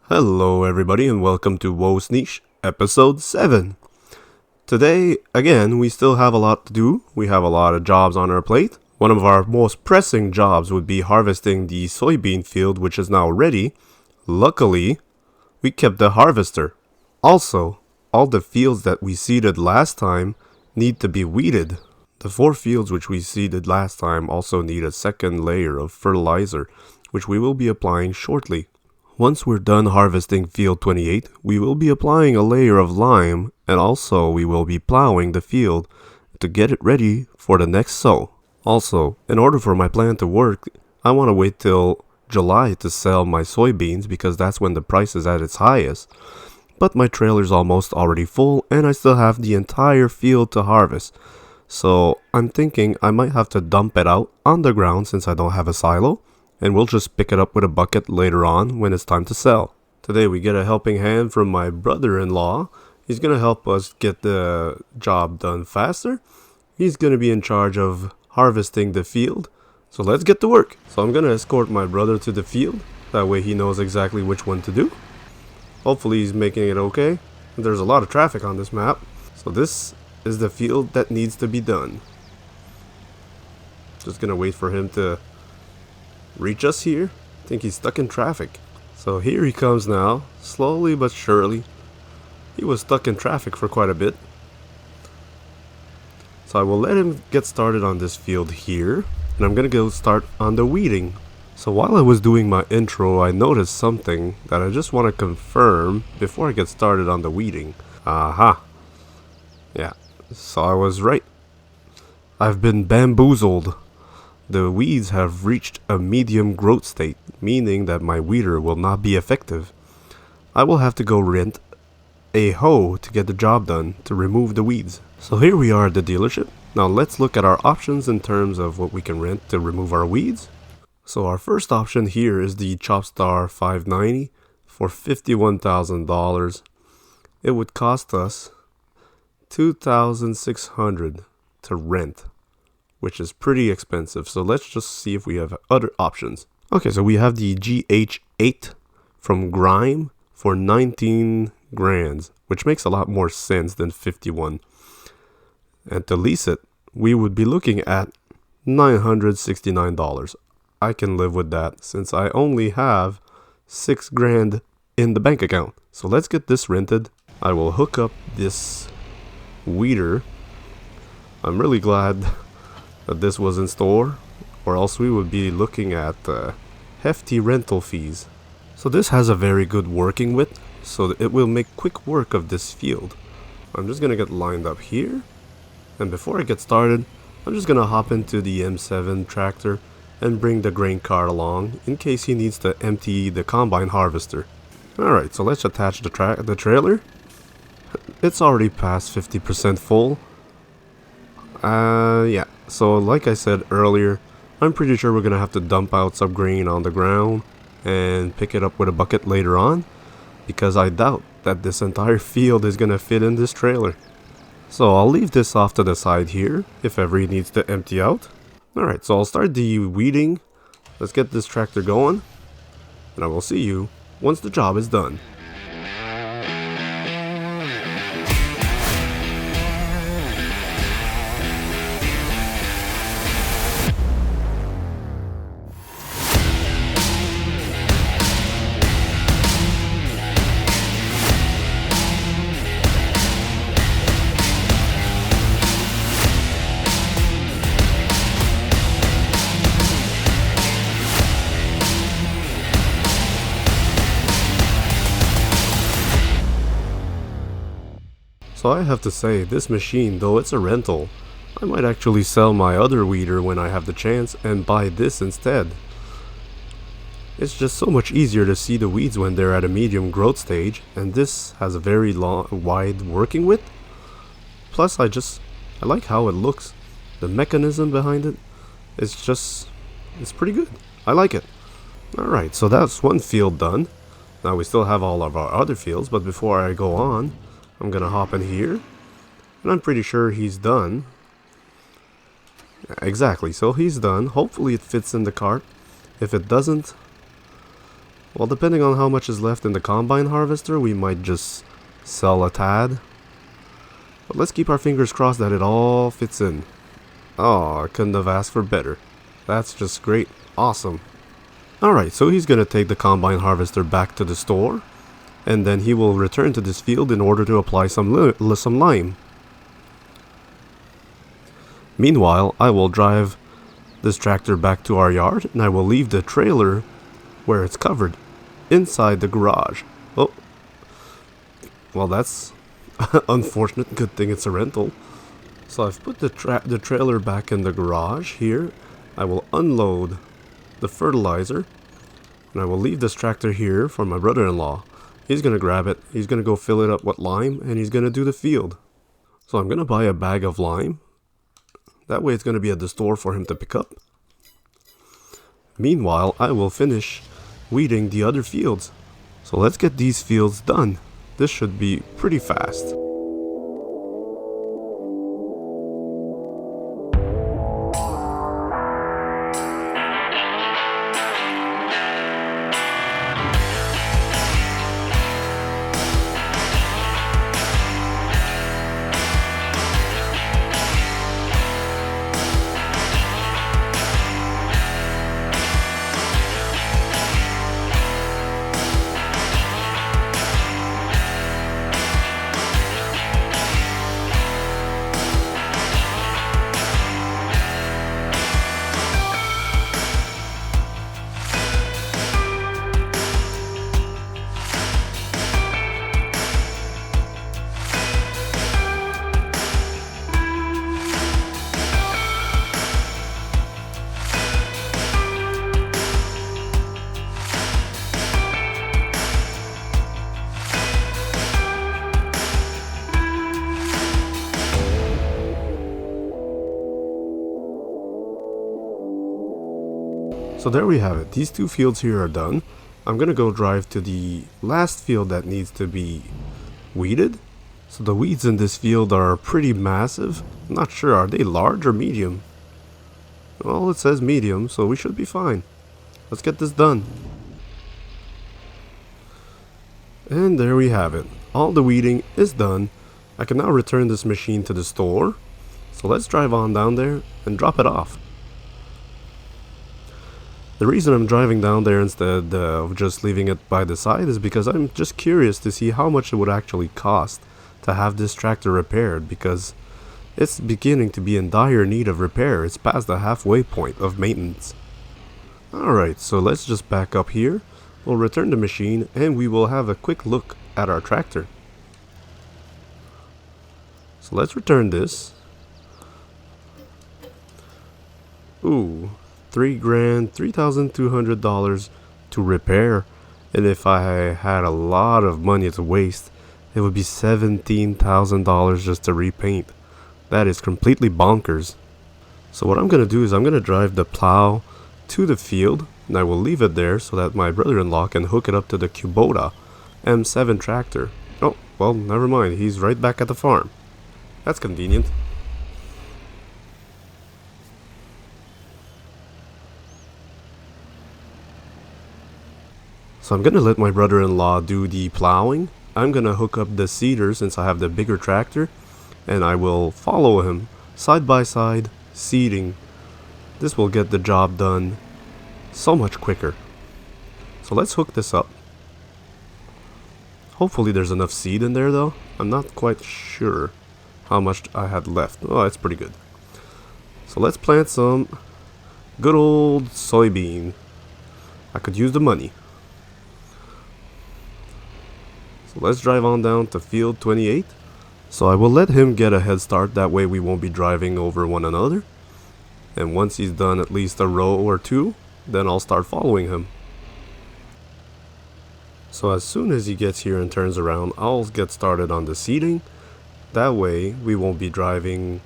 Hello everybody and welcome to Wosnice episode 7. Today, again, we still have a lot to do. We have a lot of jobs on our plate. One of our most pressing jobs would be harvesting the soybean field, which is now ready. Luckily, we kept the harvester. Also, all the fields that we seeded last time need to be weeded. The 4 fields which we seeded last time also need a second layer of fertilizer, which we will be applying shortly. Once we're done harvesting field 28, we will be applying a layer of lime, and also we will be plowing the field to get it ready for the next sow. Also, in order for my plan to work, I want to wait till July to sell my soybeans because that's when the price is at its highest. But my trailer's almost already full and I still have the entire field to harvest. So I'm thinking I might have to dump it out on the ground since I don't have a silo. And we'll just pick it up with a bucket later on when it's time to sell. Today we get a helping hand from my brother-in-law. He's going to help us get the job done faster. He's going to be in charge of harvesting the field. So let's get to work. So I'm going to escort my brother to the field. That way he knows exactly which one to do. Hopefully he's making it okay. There's a lot of traffic on this map. So this is the field that needs to be done. Just going to wait for him to reach us here. I think he's stuck in traffic. So here he comes now, slowly but surely. He was stuck in traffic for quite a bit. So I will let him get started on this field here, and I'm gonna go start on the weeding. So while I was doing my intro, I noticed something that I just want to confirm before I get started on the weeding. Aha. Yeah, so I was right. I've been bamboozled. The weeds have reached a medium growth state, meaning that my weeder will not be effective. I will have to go rent a hoe to get the job done to remove the weeds. So here we are at the dealership. Now let's look at our options in terms of what we can rent to remove our weeds. So our first option here is the Chopstar 590 for $51,000. It would cost us $2,600 to rent, which is pretty expensive. So let's just see if we have other options. Okay, so we have the GH8 from Grime for 19 grand, which makes a lot more sense than 51. And to lease it, we would be looking at $969. I can live with that since I only have 6 grand in the bank account. So let's get this rented. I will hook up this weeder. I'm really glad that this was in store, or else we would be looking at hefty rental fees. So this has a very good working width, so it will make quick work of this field. I'm just gonna get lined up here, and before I get started, I'm just gonna hop into the M7 tractor and bring the grain cart along in case he needs to empty the combine harvester. Alright, so let's attach the trailer. It's already past 50% full. Yeah, so like I said earlier, I'm pretty sure we're gonna have to dump out some grain on the ground and pick it up with a bucket later on, because I doubt that this entire field is gonna fit in this trailer. So I'll leave this off to the side here if ever he needs to empty out. Alright, so I'll start the weeding. Let's get this tractor going, and I will see you once the job is done. So I have to say, this machine, though it's a rental, I might actually sell my other weeder when I have the chance and buy this instead. It's just so much easier to see the weeds when they're at a medium growth stage, and this has a very wide working width. Plus I like how it looks. The mechanism behind it, it's pretty good. I like it. Alright, so that's one field done. Now we still have all of our other fields, but before I go on, I'm gonna hop in here, and I'm pretty sure he's done. Exactly, so he's done. Hopefully it fits in the cart. If it doesn't, Well, depending on how much is left in the combine harvester, we might just sell a tad. But let's keep our fingers crossed that it all fits in. Oh, I couldn't have asked for better. That's just great. Awesome. Alright, so he's gonna take the combine harvester back to the store, and then he will return to this field in order to apply some lime. Meanwhile, I will drive this tractor back to our yard, and I will leave the trailer where it's covered, inside the garage. Oh, well, that's unfortunate. Good thing it's a rental. So I've put the trailer back in the garage here. I will unload the fertilizer, and I will leave this tractor here for my brother-in-law. He's gonna grab it, he's gonna go fill it up with lime, and he's gonna do the field. So I'm gonna buy a bag of lime. That way it's gonna be at the store for him to pick up. Meanwhile, I will finish weeding the other fields. So let's get these fields done. This should be pretty fast. So there we have it. These two fields here are done. I'm gonna go drive to the last field that needs to be weeded. So the weeds in this field are pretty massive. I'm not sure, are they large or medium? Well, it says medium, so we should be fine. Let's get this done. And there we have it. All the weeding is done. I can now return this machine to the store. So let's drive on down there and drop it off. The reason I'm driving down there instead of just leaving it by the side is because I'm just curious to see how much it would actually cost to have this tractor repaired, because it's beginning to be in dire need of repair. It's past the halfway point of maintenance. Alright, so let's just back up here. We'll return the machine and we will have a quick look at our tractor. So let's return this. Ooh. $3,200 to repair, and if I had a lot of money to waste, it would be $17,000 just to repaint. That is completely bonkers. So what I'm gonna do is I'm gonna drive the plow to the field, and I will leave it there so that my brother-in-law can hook it up to the Kubota M7 tractor. Oh, well, never mind, he's right back at the farm. That's convenient. So I'm gonna let my brother-in-law do the plowing. I'm gonna hook up the seeder since I have the bigger tractor, and I will follow him side by side seeding. This will get the job done so much quicker. So let's hook this up. Hopefully there's enough seed in there though. I'm not quite sure how much I had left. Oh, that's pretty good. So let's plant some good old soybean. I could use the money. Let's drive on down to field 28. So I will let him get a head start, that way we won't be driving over one another. And once he's done at least a row or two, then I'll start following him. So as soon as he gets here and turns around, I'll get started on the seeding. That way we won't be driving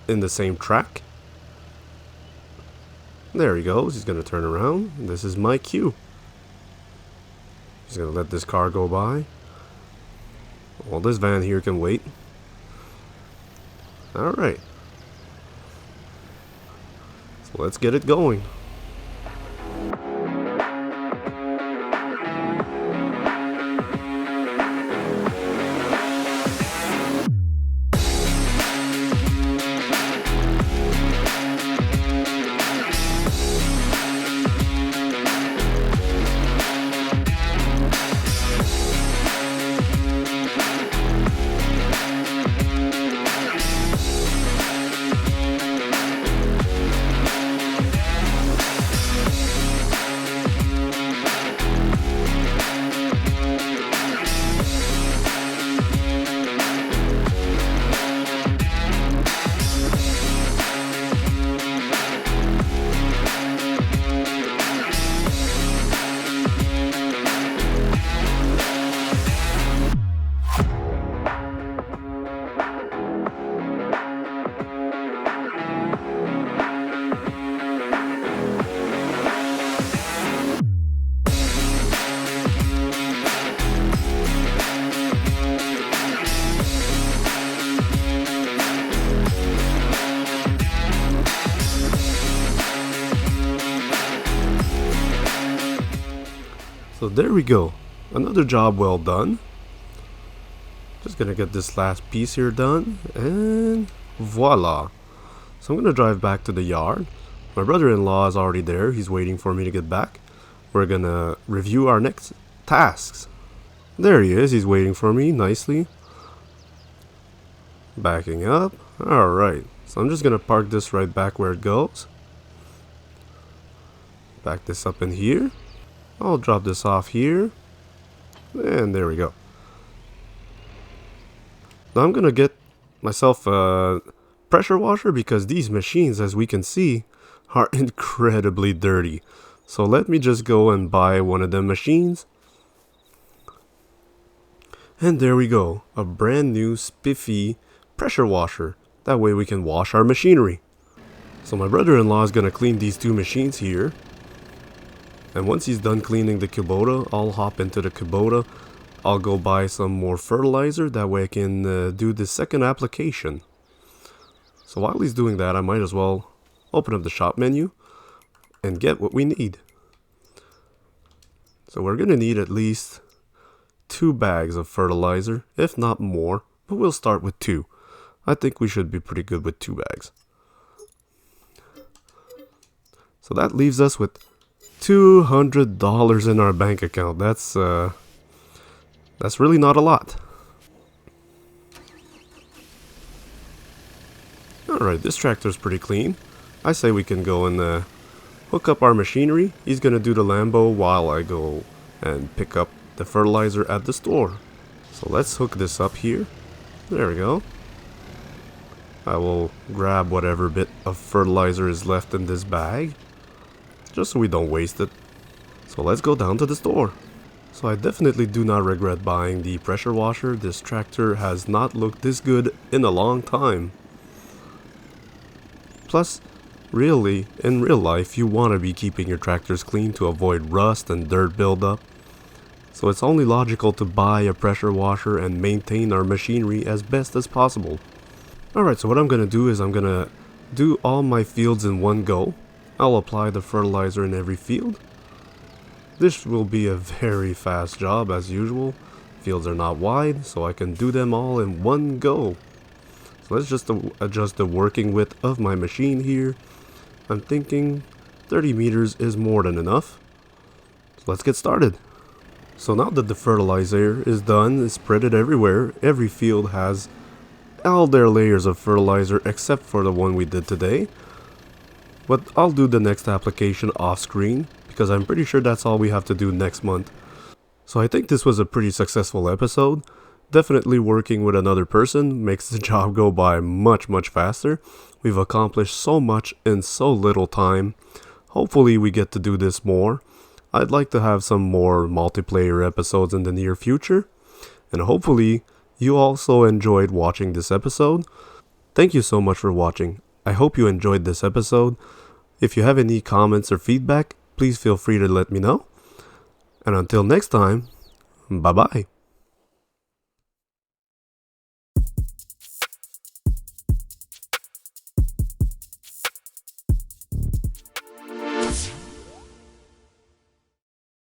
in the same track. There he goes, he's going to turn around. This is my cue. He's going to let this car go by. Well, this van here can wait. Alright. So let's get it going. So there we go. Another job well done. Just gonna get this last piece here done, and voila. So I'm gonna drive back to the yard. My brother-in-law is already there. He's waiting for me to get back. We're gonna review our next tasks. There he is. He's waiting for me nicely. Backing up. Alright. So I'm just gonna park this right back where it goes. Back this up in here. I'll drop this off here. And there we go. Now I'm gonna get myself a pressure washer because these machines, as we can see, are incredibly dirty. So let me just go and buy one of them machines. And there we go, a brand new spiffy pressure washer. That way we can wash our machinery. So my brother-in-law is gonna clean these two machines here. And once he's done cleaning the Kubota, I'll hop into the Kubota. I'll go buy some more fertilizer, that way I can do the second application. So while he's doing that, I might as well open up the shop menu and get what we need. So we're gonna need at least 2 bags of fertilizer, if not more, but we'll start with 2. I think we should be pretty good with 2 bags. So that leaves us with $200 in our bank account. That's really not a lot. Alright, this tractor's pretty clean. I say we can go and hook up our machinery. He's gonna do the Lambo while I go and pick up the fertilizer at the store. So let's hook this up here. There we go. I will grab whatever bit of fertilizer is left in this bag, just so we don't waste it. So let's go down to the store. So I definitely do not regret buying the pressure washer. This tractor has not looked this good in a long time. Plus, really, in real life, you want to be keeping your tractors clean to avoid rust and dirt buildup. So it's only logical to buy a pressure washer and maintain our machinery as best as possible. Alright, so what I'm going to do is I'm going to do all my fields in one go. I'll apply the fertilizer in every field. This will be a very fast job as usual. Fields are not wide, so I can do them all in one go. So let's just adjust the working width of my machine here. I'm thinking 30 meters is more than enough. So let's get started. So now that the fertilizer is done, it's spread everywhere. Every field has all their layers of fertilizer except for the one we did today. But I'll do the next application off screen, because I'm pretty sure that's all we have to do next month. So I think this was a pretty successful episode. Definitely working with another person makes the job go by much faster. We've accomplished so much in so little time. Hopefully we get to do this more. I'd like to have some more multiplayer episodes in the near future. And hopefully you also enjoyed watching this episode. Thank you so much for watching. I hope you enjoyed this episode. If you have any comments or feedback, please feel free to let me know. And until next time, bye bye.